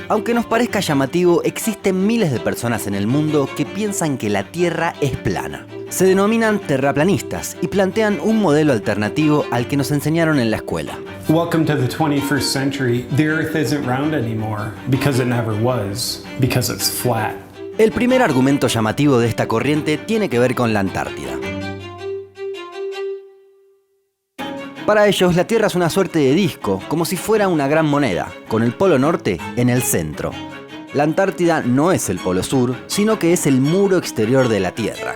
Aunque nos parezca llamativo, existen miles de personas en el mundo que piensan que la Tierra es plana. Se denominan terraplanistas y plantean un modelo alternativo al que nos enseñaron en la escuela. Welcome to the 21st century. The Earth isn't round anymore because it never was, because it's flat. El primer argumento llamativo de esta corriente tiene que ver con la Antártida. Para ellos, la Tierra es una suerte de disco, como si fuera una gran moneda, con el polo norte en el centro. La Antártida no es el polo sur, sino que es el muro exterior de la Tierra.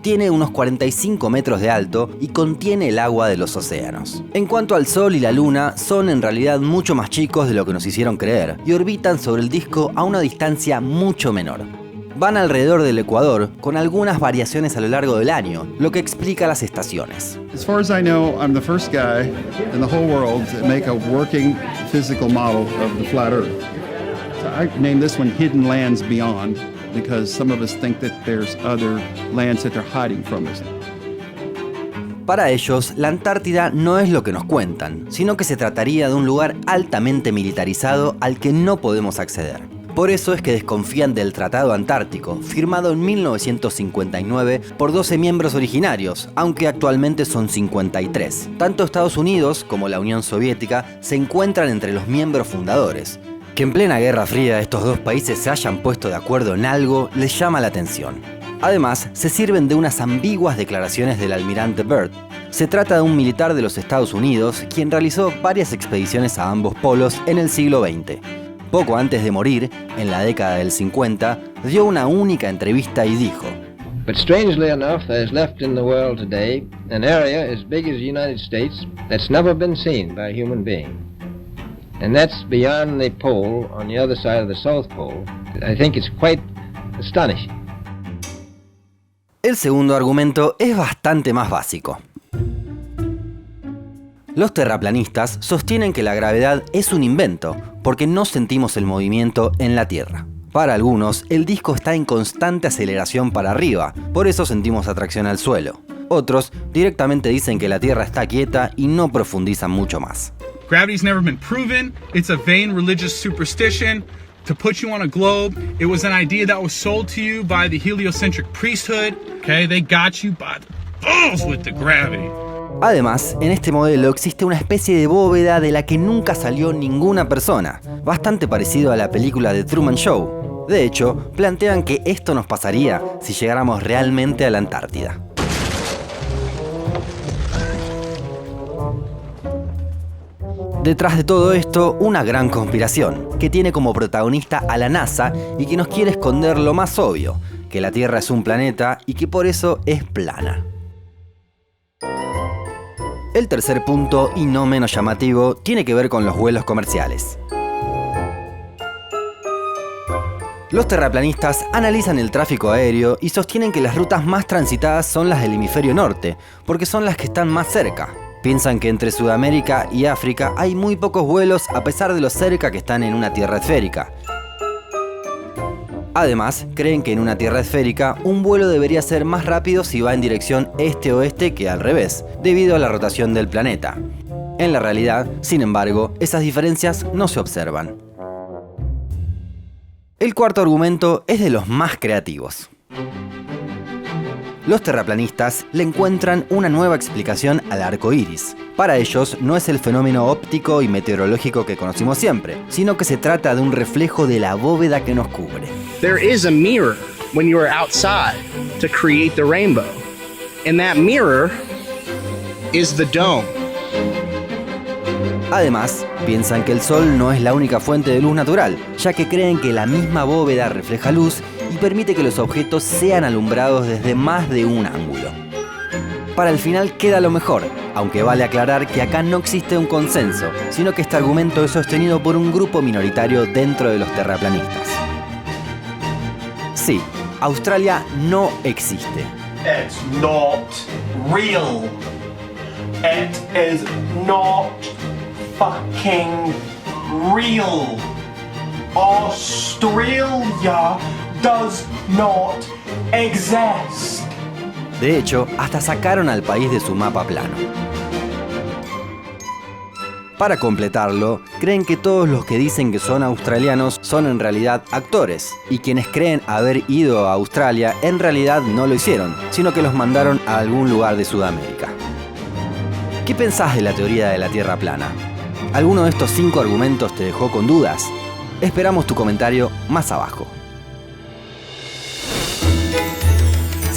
Tiene unos 45 metros de alto y contiene el agua de los océanos. En cuanto al Sol y la Luna, son en realidad mucho más chicos de lo que nos hicieron creer y orbitan sobre el disco a una distancia mucho menor. Van alrededor del ecuador, con algunas variaciones a lo largo del año, lo que explica las estaciones. As far as I know, I'm the first guy in the whole world to make a working physical model of the flat Earth. So I named this one Hidden Lands Beyond, because some of us think that there's other lands that they're hiding from us. Para ellos, la Antártida no es lo que nos cuentan, sino que se trataría de un lugar altamente militarizado al que no podemos acceder. Por eso es que desconfían del Tratado Antártico, firmado en 1959 por 12 miembros originarios, aunque actualmente son 53. Tanto Estados Unidos como la Unión Soviética se encuentran entre los miembros fundadores. Que en plena Guerra Fría estos dos países se hayan puesto de acuerdo en algo les llama la atención. Además, se sirven de unas ambiguas declaraciones del almirante Byrd. Se trata de un militar de los Estados Unidos quien realizó varias expediciones a ambos polos en el siglo XX. Poco antes de morir, en la década del 50, dio una única entrevista y dijo: But strangely enough, there is left in the world today an area as big as the United States that's never been seen by a human being. And that's beyond the pole, on the other side of the South Pole. I think it's quite astonishing. El segundo argumento es bastante más básico. Los terraplanistas sostienen que la gravedad es un invento, porque no sentimos el movimiento en la Tierra. Para algunos, el disco está en constante aceleración para arriba, por eso sentimos atracción al suelo. Otros directamente dicen que la Tierra está quieta y no profundizan mucho más. Gravity's never been proven. It's a vain religious superstition to put you on a globe. It was an idea that was sold to you by the heliocentric priesthood. Okay, they got you by the balls with the gravity. Además, en este modelo existe una especie de bóveda de la que nunca salió ninguna persona, bastante parecido a la película The Truman Show. De hecho, plantean que esto nos pasaría si llegáramos realmente a la Antártida. Detrás de todo esto, una gran conspiración, que tiene como protagonista a la NASA y que nos quiere esconder lo más obvio, que la Tierra es un planeta y que por eso es plana. El tercer punto, y no menos llamativo, tiene que ver con los vuelos comerciales. Los terraplanistas analizan el tráfico aéreo y sostienen que las rutas más transitadas son las del hemisferio norte, porque son las que están más cerca. Piensan que entre Sudamérica y África hay muy pocos vuelos a pesar de lo cerca que están en una Tierra esférica. Además, creen que en una Tierra esférica un vuelo debería ser más rápido si va en dirección este-oeste que al revés, debido a la rotación del planeta. En la realidad, sin embargo, esas diferencias no se observan. El cuarto argumento es de los más creativos. Los terraplanistas le encuentran una nueva explicación al arco iris. Para ellos no es el fenómeno óptico y meteorológico que conocimos siempre, sino que se trata de un reflejo de la bóveda que nos cubre. There is a mirror when you are outside to create the rainbow. And that mirror is the dome. Además, piensan que el sol no es la única fuente de luz natural, ya que creen que la misma bóveda refleja luz y permite que los objetos sean alumbrados desde más de un ángulo. Para el final queda lo mejor, aunque vale aclarar que acá no existe un consenso, sino que este argumento es sostenido por un grupo minoritario dentro de los terraplanistas. Sí, Australia no existe. It's not real. It is not fucking real. Australia does not exist. De hecho, hasta sacaron al país de su mapa plano. Para completarlo, creen que todos los que dicen que son australianos son en realidad actores, y quienes creen haber ido a Australia en realidad no lo hicieron, sino que los mandaron a algún lugar de Sudamérica. ¿Qué pensás de la teoría de la Tierra plana? ¿Alguno de estos 5 argumentos te dejó con dudas? Esperamos tu comentario más abajo.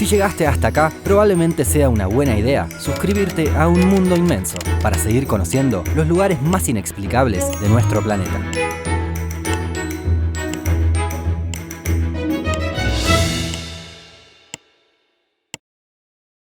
Si llegaste hasta acá, probablemente sea una buena idea suscribirte a Un Mundo Inmenso para seguir conociendo los lugares más inexplicables de nuestro planeta.